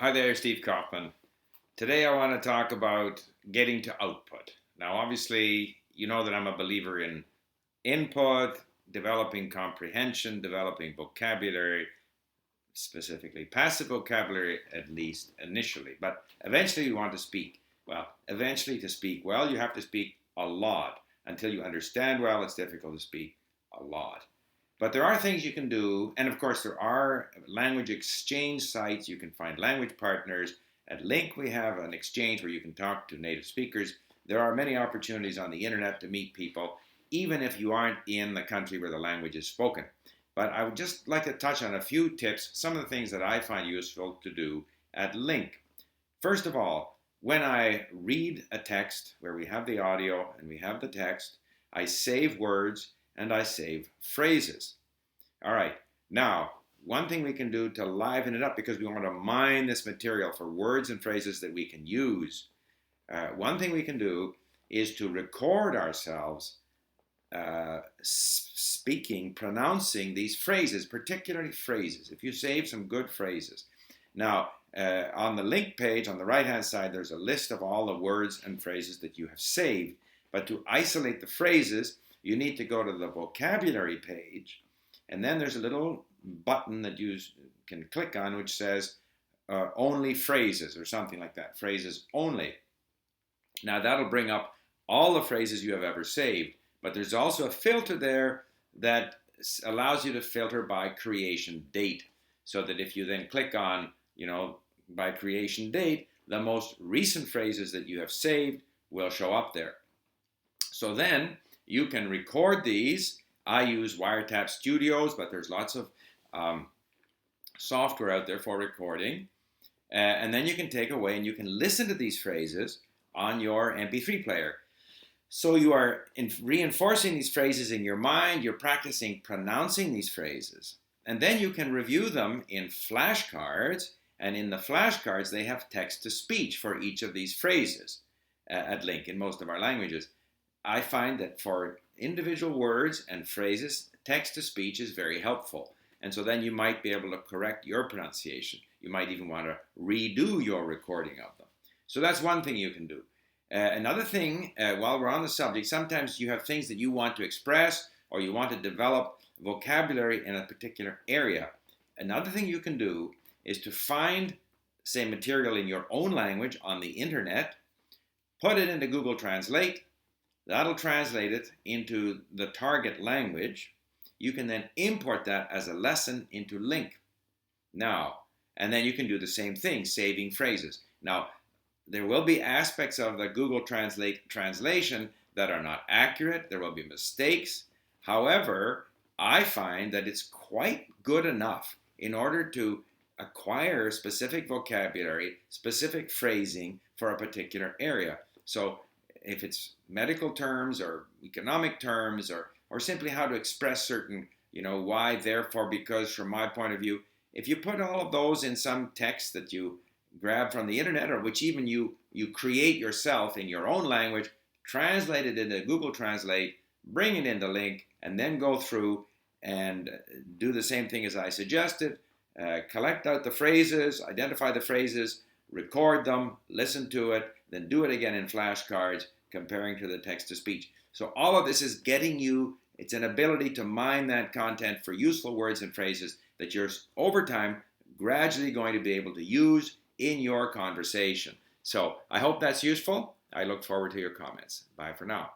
Hi there, Steve Kaufmann. Today I want to talk about getting to output. Now, obviously, you know that I'm a believer in input, developing comprehension, developing vocabulary, specifically passive vocabulary, at least initially. But eventually, you want to speak. Well, eventually, to speak well, you have to speak a lot. Until you understand well, it's difficult to speak a lot. But there are things you can do, and of course, there are language exchange sites. You can find language partners. At Link, we have an exchange where you can talk to native speakers. There are many opportunities on the internet to meet people, even if you aren't in the country where the language is spoken. But I would just like to touch on a few tips, some of the things that I find useful to do at Link. First of all, when I read a text where we have the audio and we have the text, I save words and I save phrases. All right, now, one thing we can do to liven it up because we want to mine this material for words and phrases that we can use. One thing we can do is to record ourselves speaking, pronouncing these phrases, particularly phrases, if you save some good phrases. Now, on the link page on the right hand side, there's a list of all the words and phrases that you have saved. But to isolate the phrases, you need to go to the vocabulary page, and then there's a little button that you can click on which says only phrases or something like that, phrases only. Now that'll bring up all the phrases you have ever saved, but there's also a filter there that allows you to filter by creation date, so that if you then click on, by creation date, the most recent phrases that you have saved will show up there. So then you can record these. I use Wiretap Studios, but there's lots of software out there for recording. And then you can take away and you can listen to these phrases on your MP3 player. So you are reinforcing these phrases in your mind. You're practicing pronouncing these phrases. And then you can review them in flashcards. And in the flashcards, they have text-to-speech for each of these phrases at Link in most of our languages. I find that for individual words and phrases, text-to-speech is very helpful. And so then you might be able to correct your pronunciation. You might even want to redo your recording of them. So that's one thing you can do. Another thing, while we're on the subject, sometimes you have things that you want to express or you want to develop vocabulary in a particular area. Another thing you can do is to find, say, material in your own language on the internet, put it into Google Translate. That'll translate it into the target language. You can then import that as a lesson into Link. Now, and then you can do the same thing, saving phrases. Now, there will be aspects of the Google Translate translation that are not accurate. There will be mistakes. However, I find that it's quite good enough in order to acquire specific vocabulary, specific phrasing for a particular area. So if it's medical terms or economic terms or simply how to express certain, why, therefore, because, from my point of view, if you put all of those in some text that you grab from the internet or which even you create yourself in your own language, translate it into Google Translate, bring it into Link, and then go through and do the same thing as I suggested. Collect out the phrases, identify the phrases, record them, listen to it, then do it again in flashcards, comparing to the text-to-speech. So all of this is getting you, it's an ability to mine that content for useful words and phrases that you're, over time, gradually going to be able to use in your conversation. So I hope that's useful. I look forward to your comments. Bye for now.